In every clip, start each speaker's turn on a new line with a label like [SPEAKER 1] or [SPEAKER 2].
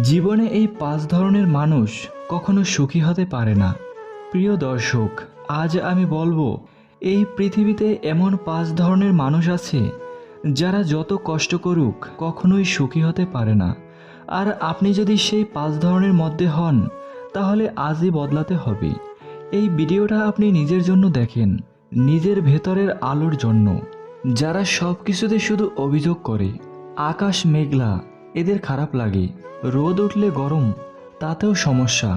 [SPEAKER 1] জীবনে এই 5 ধরনের মানুষ কখনো সুখী হতে পারে না। প্রিয় দর্শক, আজ আমি বলবো এই পৃথিবীতে এমন 5 ধরনের মানুষ আছে যারা যত কষ্ট করুক কখনোই সুখী হতে পারে না। আর আপনি যদি সেই 5 ধরনের মধ্যে হন তাহলে আজই বদলাতে হবে। এই ভিডিওটা আপনি নিজের জন্য দেখেন, নিজের ভেতরের আলোর জন্য। যারা সব কিছুতে শুধু অভিযোগ করে, আকাশ মেঘলা এদের খারাপ লাগে, রোদ উঠলে গরম তাতেও সমস্যা,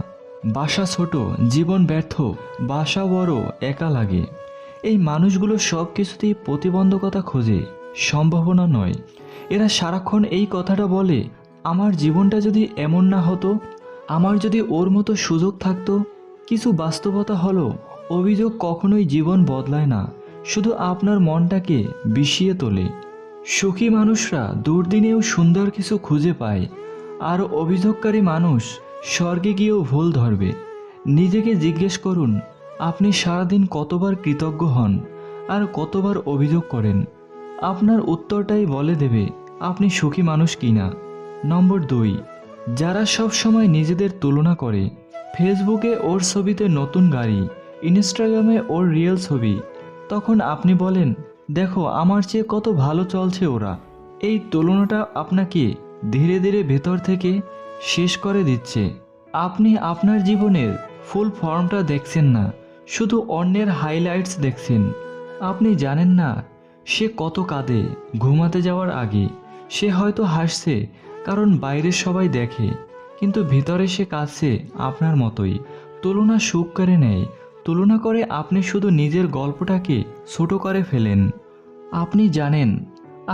[SPEAKER 1] বাসা ছোট জীবন ব্যর্থ, বাসা বড় একা লাগে। এই মানুষগুলো সব কিছুতেই প্রতিবন্ধকতা খোঁজে, সম্ভাবনা নয়। এরা সারাক্ষণ এই কথাটা বলে, আমার জীবনটা যদি এমন না হতো, আমার যদি ওর মতো সুযোগ থাকতো। কিছু বাস্তবতা হলো, অভিযোগ কখনোই জীবন বদলায় না, শুধু আপনার মনটাকে বিষিয়ে তোলে। সুখী মানুষরা দুর্দিনেও সুন্দর কিছু খুঁজে পায়, আর অভিযোগকারী মানুষ স্বর্গে গিয়েও ভুল ধরবে। নিজেকে জিজ্ঞেস করুন, আপনি সারাদিন কতবার কৃতজ্ঞ হন আর কতবার অভিযোগ করেন। আপনার উত্তরটাই বলে দেবে আপনি সুখী মানুষ কিনা। নম্বর 2, যারা সব সময় নিজেদের তুলনা করে। ফেসবুকে ওর ছবিতে নতুন গাড়ি, ইনস্টাগ্রামে ওর রিয়েল ছবি, তখন আপনি বলেন, দেখো আমার চেয়ে কত ভালো চলছে ওরা। এই তুলনাটা আপনাকে ধীরে ধীরে ভেতর থেকে শেষ করে দিচ্ছে। আপনি আপনার জীবনের ফুল ফর্মটা দেখছেন না, শুধু অন্যের হাইলাইটস দেখছেন। আপনি জানেন না সে কত কাঁদে ঘুমাতে যাওয়ার আগে। সে হয়তো হাসছে কারণ বাইরের সবাই দেখে, কিন্তু ভিতরে সে কাঁদছে আপনার মতোই। তুলনা সুখ করে নেয়, তুলনা করে আপনি শুধু নিজের গল্পটাকে ছোট করে ফেলেন। আপনি জানেন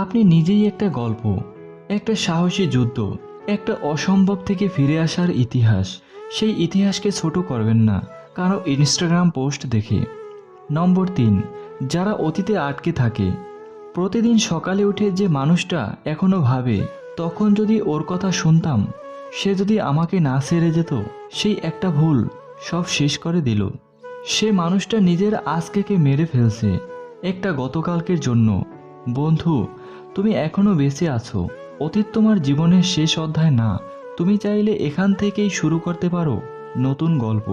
[SPEAKER 1] আপনি নিজেই একটা গল্প, একটা সাহসী যুদ্ধ, একটা অসম্ভব থেকে ফিরে আসার ইতিহাস। সেই ইতিহাসকে ছোট করবেন না কারো ইনস্টাগ্রাম পোস্ট দেখে। নম্বর 3, যারা অতীতে আটকে থাকে। প্রতিদিন সকালে উঠে যে মানুষটা এখনো ভাবে, তখন যদি ওর কথা শুনতাম, সে যদি আমাকে না ছেড়ে যেত, সেই একটা ভুল সব শেষ করে দিল। সে মানুষটা নিজের আজকেকে মেরে ফেলছে একটা গতকালকের জন্য। বন্ধু, তুমি এখনো বেঁচে আছো। অতীত তোমার জীবনের শেষ অধ্যায় না। তুমি চাইলে এখান থেকেই শুরু করতে পারো নতুন গল্প।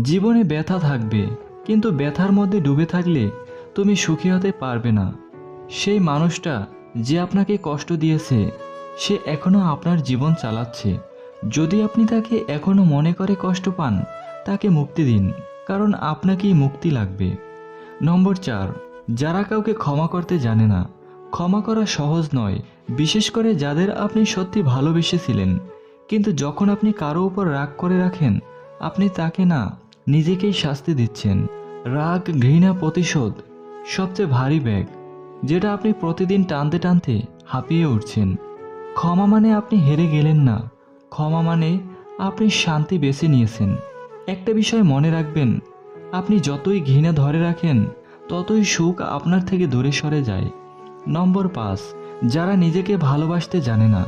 [SPEAKER 1] জীবনে ব্যথা থাকবে, কিন্তু ব্যথার মধ্যে ডুবে থাকলে তুমি সুখী হতে পারবে না। সেই মানুষটা যে আপনাকে কষ্ট দিয়েছে, সে এখনো আপনার জীবন চালাচ্ছে। যদি আপনি তাকে এখনো মনে করে কষ্ট পান, তাকে মুক্তি দিন, কারণ আপনাকেই মুক্তি লাগবে। নম্বর 4, যারা কাউকে ক্ষমা করতে জানে না। ক্ষমা করা সহজ নয়, বিশেষ করে যাদের আপনি সত্যি ভালোবেসেছিলেন। কিন্তু যখন আপনি কারো উপর রাগ করে রাখেন, আপনি তাকে না, নিজেকেই শাস্তি দিচ্ছেন। রাগ, ঘৃণা, প্রতিশোধ সবচেয়ে ভারী ব্যাগ, যেটা আপনি প্রতিদিন টানতে টানতে হাঁপিয়ে উঠছেন। ক্ষমা মানে আপনি হেরে গেলেন না, ক্ষমা মানে আপনি শান্তি বেছে নিয়েছেন। একটা বিষয় মনে রাখবেন, আপনি যতই ঘৃণা ধরে রাখেন, ততই সুখ আপনার থেকে দূরে সরে যায়। নম্বর 5, যারা নিজেকে ভালোবাসতে জানে না।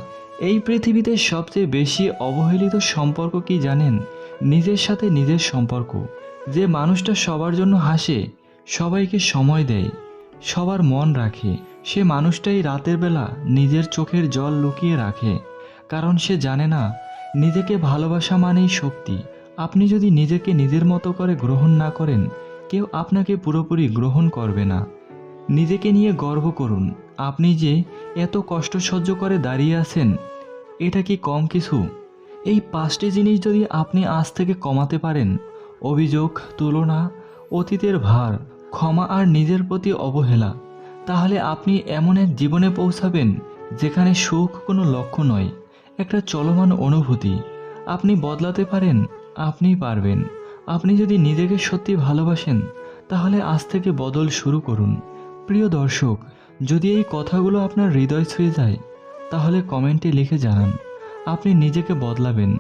[SPEAKER 1] এই পৃথিবীতে সবচেয়ে বেশি অবহেলিত সম্পর্ক কি জানেন? নিজের সাথে নিজের সম্পর্ক। যে মানুষটা সবার জন্য হাসে, সবাইকে সময় দেয়, সবার মন রাখে, সে মানুষটাই রাতের বেলা নিজের চোখের জল লুকিয়ে রাখে, কারণ সে জানে না নিজেকে ভালোবাসা মানেই শক্তি। আপনি যদি নিজেকে নিজের মতো করে গ্রহণ না করেন, কেউ আপনাকে পুরোপুরি গ্রহণ করবে না। নিজেকে নিয়ে গর্ব করুন। আপনি যে এত কষ্ট সহ্য করে দাঁড়িয়ে আছেন, এটা কি কম কিছু? এই 5টি জিনিস যদি আপনি আজ থেকে কমাতে পারেন, অভিযোগ, তুলনা, অতীতের ভার, ক্ষমা আর নিজের প্রতি অবহেলা, তাহলে আপনি এমন এক জীবনে পৌঁছাবেন যেখানে সুখ কোনো লক্ষ্য নয়, একটা চলমান অনুভূতি। আপনি বদলাতে পারেন, আপনিই পারবেন। আপনি যদি নিজেকে সত্যি ভালোবাসেন, তাহলে আজ থেকে বদল শুরু করুন। প্রিয় দর্শক, যদি এই কথাগুলো আপনার হৃদয় ছুঁয়ে যায়, তাহলে কমেন্টে লিখে জানান আপনি নিজেকে বদলাবেন।